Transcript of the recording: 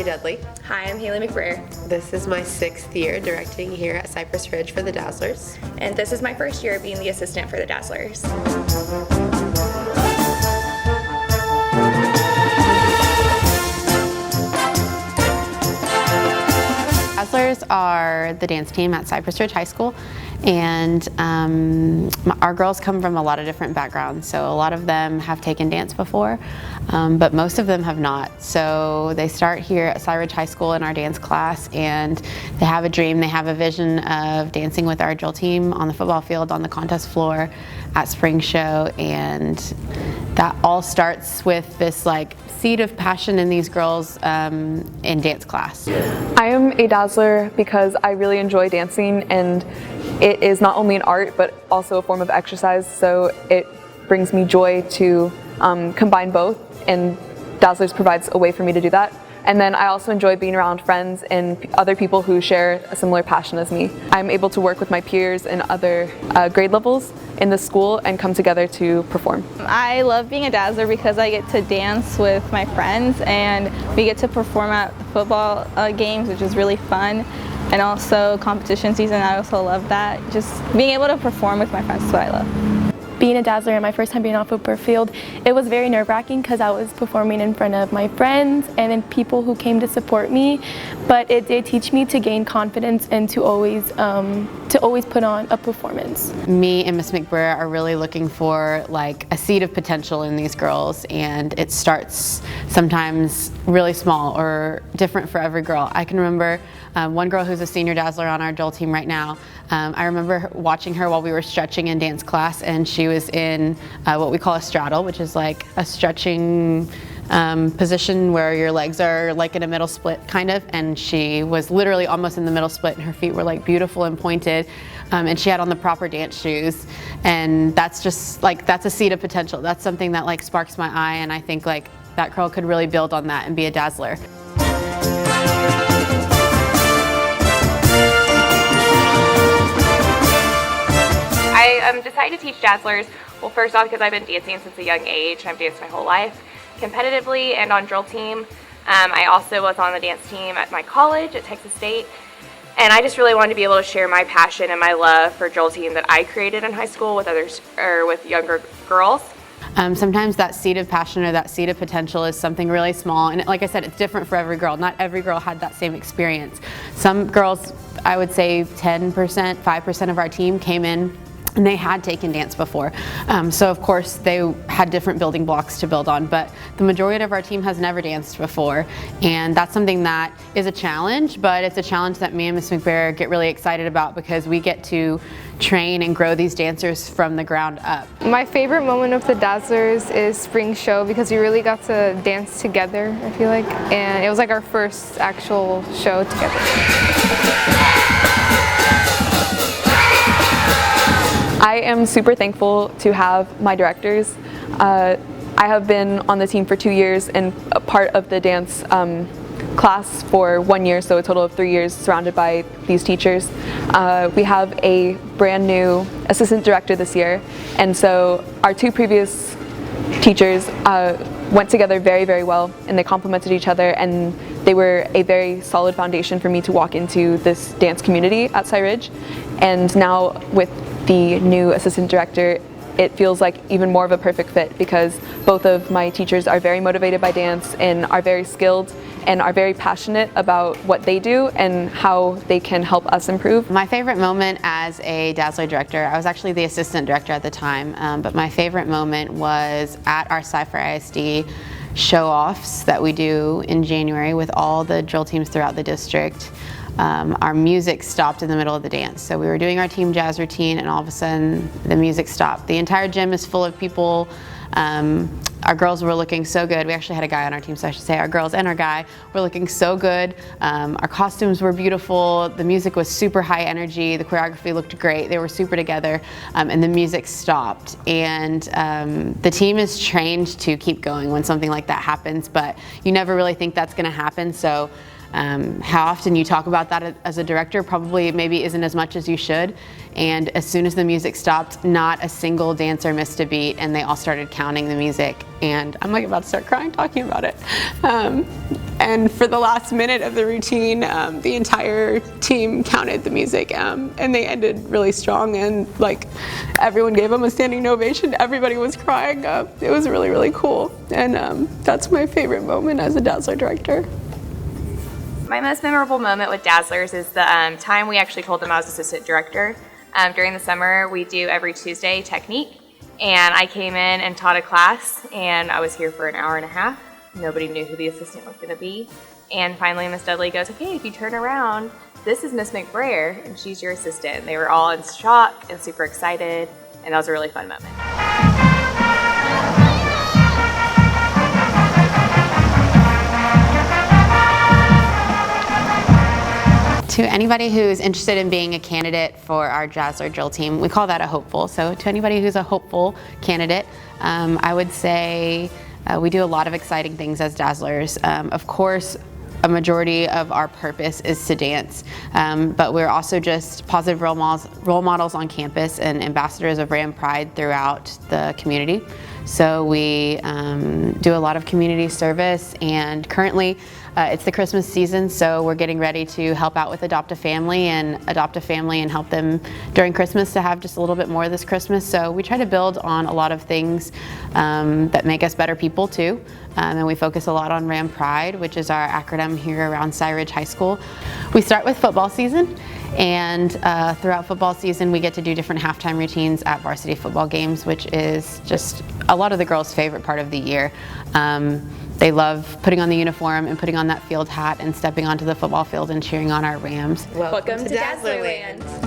Dudley. Hi, I'm Haley McBrayer. This is my 6th year directing here at Cypress Ridge for the Dazzlers. And this is my first year being the assistant for the Dazzlers. Dazzlers are the dance team at Cypress Ridge High School, and our girls come from a lot of different backgrounds. So a lot of them have taken dance before, but most of them have not. So they start here at Cypress Ridge High School in our dance class, and they have a dream, they have a vision of dancing with our drill team on the football field, on the contest floor, at spring show, and that all starts with this seed of passion in these girls in dance class. I am a Dazzler because I really enjoy dancing, and it is not only an art but also a form of exercise, so it brings me joy to combine both, and Dazzlers provides a way for me to do that. And then I also enjoy being around friends and other people who share a similar passion as me. I'm able to work with my peers in other grade levels in the school and come together to perform. I love being a Dazzler because I get to dance with my friends, and we get to perform at football games, which is really fun. And also competition season, I also love that. Just being able to perform with my friends is what I love. Being a Dazzler and my first time being on a football field, it was very nerve-wracking because I was performing in front of my friends and then people who came to support me, but it did teach me to gain confidence and to always put on a performance. Me and Miss McBrayer are really looking for a seed of potential in these girls, and it starts sometimes really small or different for every girl. I can remember one girl who's a senior Dazzler on our drill team right now. I remember watching her while we were stretching in dance class, and she was in what we call a straddle, which is like a stretching position where your legs are in a middle split kind of, and she was literally almost in the middle split, and her feet were beautiful and pointed, and she had on the proper dance shoes, and that's just that's a seed of potential. That's something that sparks my eye, and I think that girl could really build on that and be a Dazzler. I decided to teach Dazzlers, well, first off because I've been dancing since a young age. I've danced my whole life competitively and on drill team. I also was on the dance team at my college at Texas State, and I just really wanted to be able to share my passion and my love for drill team that I created in high school with others, or with younger girls. Sometimes that seed of passion or that seed of potential is something really small, and like I said, it's different for every girl. Not every girl had that same experience. Some girls, I would say 10%, 5% of our team came in and they had taken dance before. So of course they had different building blocks to build on, but the majority of our team has never danced before. And that's something that is a challenge, but it's a challenge that me and Miss McBrayer get really excited about because we get to train and grow these dancers from the ground up. My favorite moment of the Dazzlers is spring show because we really got to dance together, I feel like. And it was our first actual show together. I am super thankful to have my directors. I have been on the team for 2 years and a part of the dance class for 1 year, so a total of 3 years surrounded by these teachers. We have a brand new assistant director this year, and so our 2 previous teachers went together very, very well, and they complemented each other, and they were a very solid foundation for me to walk into this dance community at Cypress Ridge. And now with the new assistant director, it feels like even more of a perfect fit because both of my teachers are very motivated by dance and are very skilled and are very passionate about what they do and how they can help us improve. My favorite moment as a Dazzler director, I was actually the assistant director at the time, but my favorite moment was at our Cypress ISD show-offs that we do in January with all the drill teams throughout the district. Our music stopped in the middle of the dance. So we were doing our team jazz routine and all of a sudden the music stopped. The entire gym is full of people. Our girls were looking so good. We actually had a guy on our team, so I should say our girls and our guy were looking so good. Our costumes were beautiful. The music was super high energy. The choreography looked great. They were super together, and the music stopped. And the team is trained to keep going when something like that happens, but you never really think that's gonna happen. So How often you talk about that as a director probably maybe isn't as much as you should. And as soon as the music stopped, not a single dancer missed a beat, and they all started counting the music. And I'm like about to start crying talking about it. And for the last minute of the routine, the entire team counted the music, and they ended really strong, and like everyone gave them a standing ovation. Everybody was crying. It was really, really cool. And that's my favorite moment as a Dazzler director. My most memorable moment with Dazzlers is the time we actually told them I was assistant director. During the summer, we do every Tuesday technique, and I came in and taught a class, and I was here for an hour and a half. Nobody knew who the assistant was going to be, and finally Miss Dudley goes, "Okay, if you turn around, this is Miss McBrayer, and she's your assistant." And they were all in shock and super excited, and that was a really fun moment. To anybody who's interested in being a candidate for our Dazzler drill team, we call that a hopeful. So to anybody who's a hopeful candidate, I would say we do a lot of exciting things as Dazzlers. Of course, a majority of our purpose is to dance, but we're also just positive role models on campus and ambassadors of Ram Pride throughout the community. So we do a lot of community service, and currently it's the Christmas season, so we're getting ready to help out with Adopt a Family and help them during Christmas to have just a little bit more this Christmas. So we try to build on a lot of things that make us better people too. And we focus a lot on Ram Pride, which is our acronym here around Cy Ridge High School. We start with football season, and throughout football season we get to do different halftime routines at varsity football games, which is just a lot of the girls' favorite part of the year. They love putting on the uniform and putting on that field hat and stepping onto the football field and cheering on our Rams. Welcome to Dazzlerland.